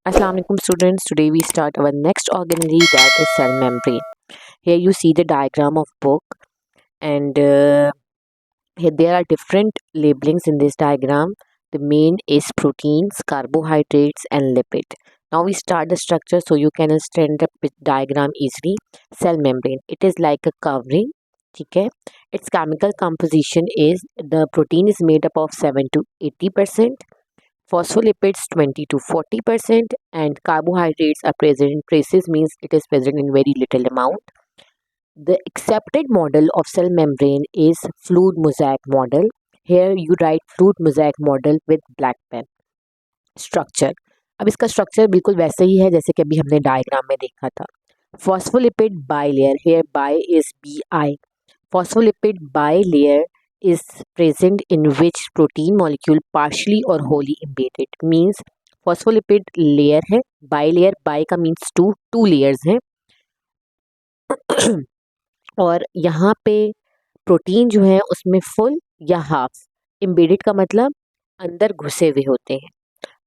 Assalamu alaikum students. Today we start our next organelle, that is cell membrane. Here you see the diagram of book, and here there are different labelings in this diagram. The main is proteins, carbohydrates and lipid. Now we start the structure so you can understand the diagram easily. Cell membrane, it is like a covering. Okay, its chemical composition is the protein is made up of 7 to 80%. Phospholipids 20 to 40% and carbohydrates are present in traces, means it is present in very little amount. The accepted model of cell membrane is fluid mosaic model. Here you write fluid mosaic model with black pen. Structure, अब इसका structure बिल्कुल वैसे ही है जैसे कि अभी हमने diagram में देखा था. Phospholipid bilayer, here by is B I. Phospholipid bilayer is present in which protein molecule partially or wholly embedded. Means phospholipid layer है, bilayer, bi का means two layers हैं और यहाँ पे प्रोटीन जो है उसमें फुल या हाफ. embedded का मतलब अंदर घुसे हुए होते हैं.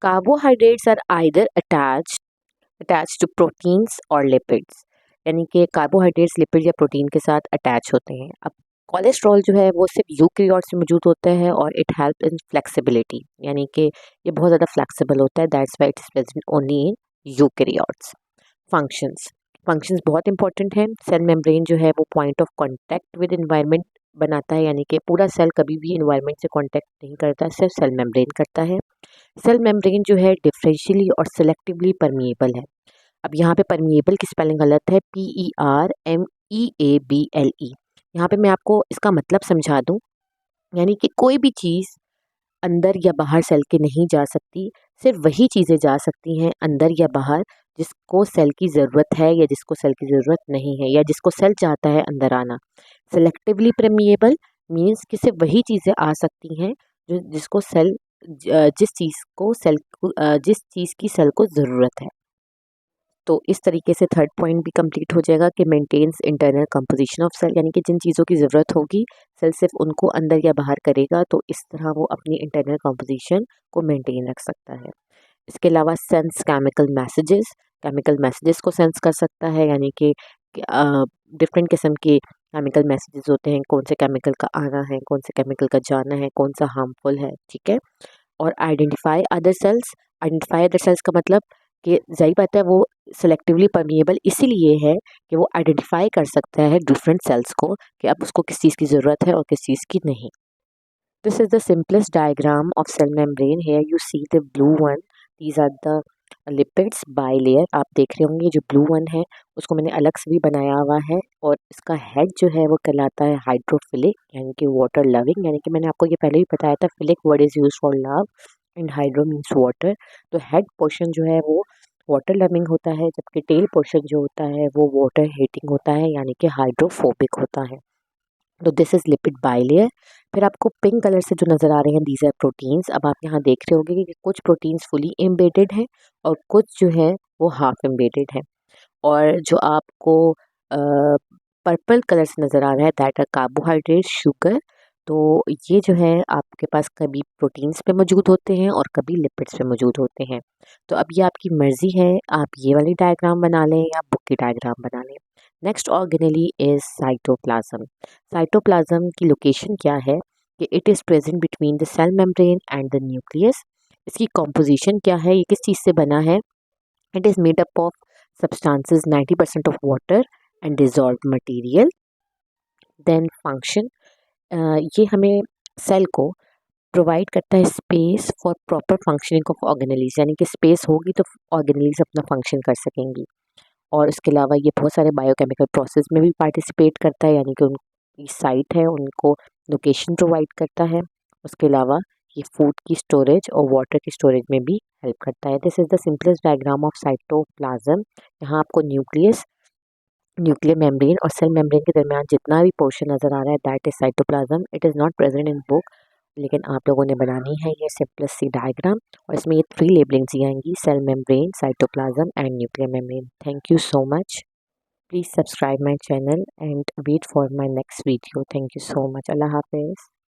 Carbohydrates are either attach to proteins और लिपिड्स, यानी कि कार्बोहाइड्रेट्स लिपिड या प्रोटीन के साथ अटैच होते हैं. अब कोलेस्ट्रॉल जो है वो सिर्फ यूकैरियोट्स में मौजूद होता है और इट हेल्प इन फ्लेक्सिबिलिटी, यानी कि ये बहुत ज़्यादा फ्लेक्सिबल होता है. That's why it is present only in eukaryotes. Functions बहुत इंपॉर्टेंट है. सेल मेम्ब्रेन जो है वो point of contact with environment बनाता है, यानी कि पूरा सेल कभी भी एनवायरनमेंट से कॉन्टैक्ट नहीं करता, सिर्फ सेल मेम्ब्रेन करता है. सेल मेम्ब्रेन जो है डिफरेंशियली और सिलेक्टिवली परमिएबल है. अब यहाँ पे परमिएबल की स्पेलिंग गलत है, PERMEABLE. यहाँ पे मैं आपको इसका मतलब समझा दूँ, यानी कि कोई भी चीज़ अंदर या बाहर सेल के नहीं जा सकती, सिर्फ वही चीज़ें जा सकती हैं अंदर या बाहर जिसको सेल की ज़रूरत है या जिसको सेल की ज़रूरत नहीं है, या जिसको सेल चाहता है अंदर आना. सेलेक्टिवली परमिएबल मीन्स कि सिर्फ वही चीज़ें आ सकती हैं जो जिसको सेल जिस चीज़ की सेल को ज़रूरत है. तो इस तरीके से थर्ड पॉइंट भी कंप्लीट हो जाएगा कि maintains internal composition of cell, यानी कि जिन चीज़ों की ज़रूरत होगी सेल सिर्फ उनको अंदर या बाहर करेगा, तो इस तरह वो अपनी इंटरनल कंपोजिशन को मेंटेन रख सकता है. इसके अलावा सेंस केमिकल मैसेजेस को सेंस कर सकता है, यानी कि डिफरेंट किस्म के केमिकल मैसेजेस होते हैं, कौन से केमिकल का आना है, कौन से केमिकल का जाना है, कौन सा हार्मफुल है. ठीक है. और आइडेंटिफाई अदर सेल्स का मतलब कि ज़ाहिर बात है वो सेलेक्टिवली परमिएबल इसीलिए है कि वो आइडेंटिफाई कर सकता है डिफरेंट सेल्स को कि अब उसको किस चीज़ की ज़रूरत है और किस चीज़ की नहीं. This is the simplest diagram of cell membrane. Here you see the blue one, these are the lipids bilayer. आप देख रहे होंगे जो ब्लू वन है उसको मैंने अलग से भी बनाया हुआ है, और इसका हेड जो है वो कहलाता है हाइड्रोफिलिक, यानी कि वाटर लविंग. यानी कि मैंने आपको ये पहले भी बताया था, philic word is use for love and hydro means water. तो हेड पोर्शन जो है वो वाटर लविंग होता है, जबकि टेल पोर्शन जो होता है वो वाटर हेटिंग होता है, यानी कि हाइड्रोफोबिक होता है. तो दिस इज़ लिपिड बाइलेयर. फिर आपको पिंक कलर से जो नज़र आ रहे हैं दीज आर प्रोटीन्स. अब आप यहाँ देख रहे होंगे कि कुछ प्रोटीन्स फुली एम्बेडेड हैं और कुछ जो है वो हाफ एम्बेडेड है. और जो आपको पर्पल कलर से नज़र आ रहा है दैट आर कार्बोहाइड्रेट, शुगर. तो ये जो है आपके पास कभी प्रोटीन्स पे मौजूद होते हैं और कभी लिपिड्स पे मौजूद होते हैं. तो अब ये आपकी मर्ज़ी है, आप ये वाली डायग्राम बना लें या बुक की डायग्राम बना लें. Next organelle is cytoplasm. Cytoplasm की लोकेशन क्या है कि it is present between the cell membrane and the nucleus. इसकी कॉम्पोजिशन क्या है, ये किस चीज़ से बना है. It is made up of substances 90% of water and dissolve material. Then function, ये हमें सेल को प्रोवाइड करता है space for proper functioning of organelles, यानी कि स्पेस होगी तो ऑर्गेनेलीज अपना फंक्शन कर सकेंगी. और इसके अलावा ये बहुत सारे बायोकेमिकल प्रोसेस में भी पार्टिसिपेट करता है, यानी कि उनकी साइट है उनको लोकेशन प्रोवाइड करता है. उसके अलावा ये फूड की स्टोरेज और वाटर की स्टोरेज में भी हेल्प करता है. This is the simplest diagram of cytoplasm. यहाँ आपको न्यूक्लियर मेम्ब्रेन और सेल मेम्ब्रेन के दरमियान जितना भी पोर्शन नज़र आ रहा है that is cytoplasm. It is not present in book, लेकिन आप लोगों ने बनानी है ये सिंपलेस्ट सी डायग्राम, और इसमें ये 3 लेबलिंग्स दी आएंगी, cell membrane, cytoplasm and nuclear membrane. Thank you so much. Please subscribe my channel and wait for my next video. Thank you so much. अल्लाह हाफिज़.